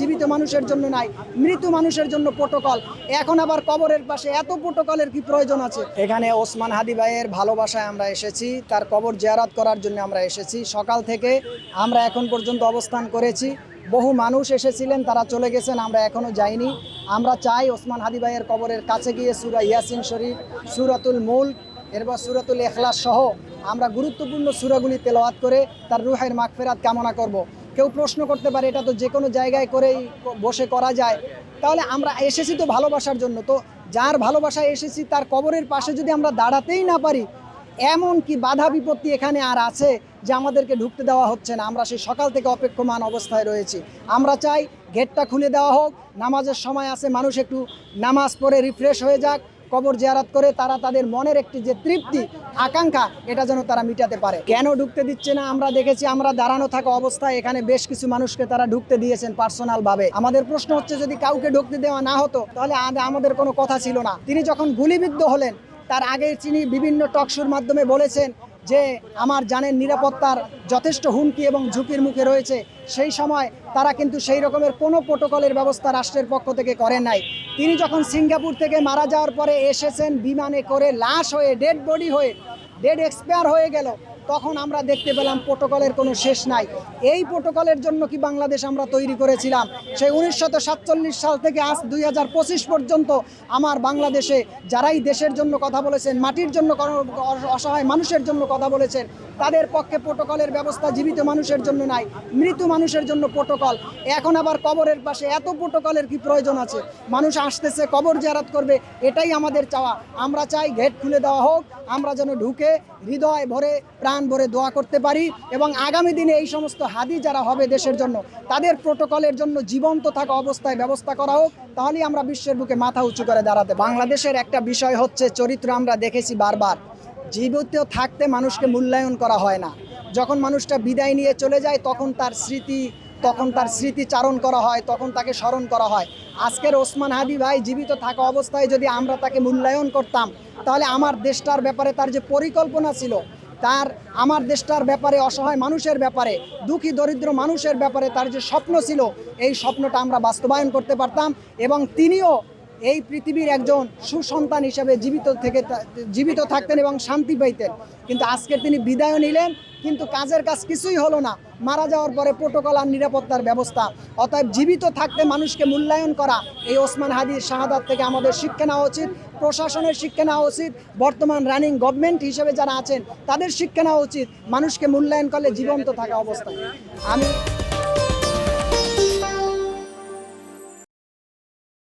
জীবিত মানুষের জন্য নাই, মৃত মানুষের জন্য প্রোটোকল। এখন আবার কবরের পাশে এত প্রোটোকলের কি প্রয়োজন আছে? এখানে ওসমান হাদি ভাইয়ের ভালোবাসায় আমরা এসেছি, তার কবর জিয়ারত করার জন্য আমরা এসেছি। সকাল থেকে আমরা এখন পর্যন্ত অবস্থান করেছি। বহু মানুষ এসেছিলেন, তারা চলে গেছেন, আমরা এখনও যাইনি। আমরা চাই ওসমান হাদি ভাইয়ের কবরের কাছে গিয়ে সূরা ইয়াসিন শরীফ, সূরাতুল মুলক, এরপর সূরাতুল ইখলাস সহ আমরা গুরুত্বপূর্ণ সূরাগুলি তেলাওয়াত করে তার রুহের মাগফিরাত কামনা করব। কেউ প্রশ্ন করতে পারে এটা তো যে কোনো জায়গায় করেই বসে করা যায়, তাহলে আমরা এসেছি তো ভালোবাসার জন্য, তো যার ভালোবাসায় এসেছি তার কবরের পাশে যদি আমরা দাঁড়াতেই না পারি, এমন কি বাধা বিপত্তি এখানে আর আছে যে আমাদেরকে ঢুকতে দেওয়া হচ্ছে না? আমরা সেই সকাল থেকে অপেক্ষমান অবস্থায় রয়েছি। আমরা চাই গেটটা খুলে দেওয়া হোক, নামাজের সময় আছে, মানুষ একটু নামাজ পড়ে রিফ্রেশ হয়ে যাক, কবর জিয়ারত করে তারা তাদের মনের একটি যে তৃপ্তি, আকাঙ্ক্ষা, এটা যেন তারা মিটাতে পারে। কেন ঢুকতে দিচ্ছে না আমরা দেখেছি, আমরা দাঁড়ানো থাকা অবস্থায় এখানে বেশ কিছু মানুষকে তারা ঢুকতে দিয়েছেন পার্সোনালভাবে। আমাদের প্রশ্ন হচ্ছে যদি কাউকে ঢুকতে দেওয়া না হতো তাহলে আমাদের কোনো কথা ছিল না। তিনি যখন গুলিবিদ্ধ হলেন তার আগে তিনি বিভিন্ন টকশোর মাধ্যমে বলেছেন যে আমার জানের নিরাপত্তার যথেষ্ট হুমকি এবং ঝুঁকির মুখে রয়েছে। সেই সময় তারা কিন্তু সেই রকমের কোনো প্রোটোকলের ব্যবস্থা রাষ্ট্রের পক্ষ থেকে করেন নাই। তিনি যখন সিঙ্গাপুর থেকে মারা যাওয়ার পরে এসেছেন বিমানে করে, লাশ হয়ে, ডেড বডি হয়ে, ডেড এক্সপায়ার হয়ে গেল, তখন আমরা দেখতে পেলাম প্রোটোকলের কোনো শেষ নাই। এই প্রোটোকলের জন্য কি বাংলাদেশ আমরা তৈরি করেছিলাম? সেই 1947 সাল থেকে আজ 2025 পর্যন্ত আমার বাংলাদেশে যারাই দেশের জন্য কথা বলেছেন, মাটির জন্য, অসহায় মানুষের জন্য কথা বলেছেন, তাদের পক্ষে প্রোটোকলের ব্যবস্থা জীবিত মানুষের জন্য নাই, মৃত মানুষের জন্য প্রোটোকল। এখন আবার কবরের পাশে এত প্রোটোকলের কি প্রয়োজন আছে? মানুষ আসতেছে, কবর জিয়ারত করবে, এটাই আমাদের চাওয়া। আমরা চাই গেট খুলে দেওয়া হোক, আমরা যেন ঢুকে হৃদয় ভরে, প্রাণ ভরে দোয়া করতে পারি, এবং আগামী দিনে এই সমস্ত হাদি যারা হবে দেশের জন্য, তাদের প্রোটোকলের জন্য জীবন্ত থাকা অবস্থায় ব্যবস্থা করা হোক। তাহলেই আমরা বিশ্বের বুকে মাথা উঁচু করে দাঁড়াতে। বাংলাদেশের একটা বিষয় হচ্ছে, চরিত্র আমরা দেখেছি বারবার, জীবিত থাকতে মানুষকে মূল্যায়ন করা হয় না। যখন মানুষটা বিদায় নিয়ে চলে যায় তখন তার স্মৃতিচারণ করা হয়, তখন তাকে স্মরণ করা হয়। আজকের ওসমান হাদি ভাই জীবিত থাকা অবস্থায় যদি আমরা তাকে মূল্যায়ন করতাম, তাহলে আমার দেশটার ব্যাপারে তার যে পরিকল্পনা ছিল, আমার দেশটার ব্যাপারে, অসহায় মানুষের ব্যাপারে, দুঃখী দরিদ্র মানুষের ব্যাপারে তার যে স্বপ্ন ছিল, এই স্বপ্নটা আমরা বাস্তবায়ন করতে পারতাম, এবং তিনিও এই পৃথিবীর একজন সুসন্তান হিসেবে জীবিত থাকতেন এবং শান্তি পাইতেন। কিন্তু আজকে তিনি বিদায় নিলেন, কিন্তু কাজের কাজ কিছুই হলো না। মারা যাওয়ার পরে প্রোটোকল আর নিরাপত্তার ব্যবস্থা। অতএব জীবিত থাকতে মানুষকে মূল্যায়ন করা, এই ওসমান হাদির শাহাদাত থেকে আমাদের শিক্ষা নেওয়া উচিত, প্রশাসনের শিক্ষা নেওয়া উচিত, বর্তমান রানিং গভর্নমেন্ট হিসেবে যারা আছেন তাদের শিক্ষা নেওয়া উচিত। মানুষকে মূল্যায়ন করলে জীবন্ত থাকা অবস্থায়। আমি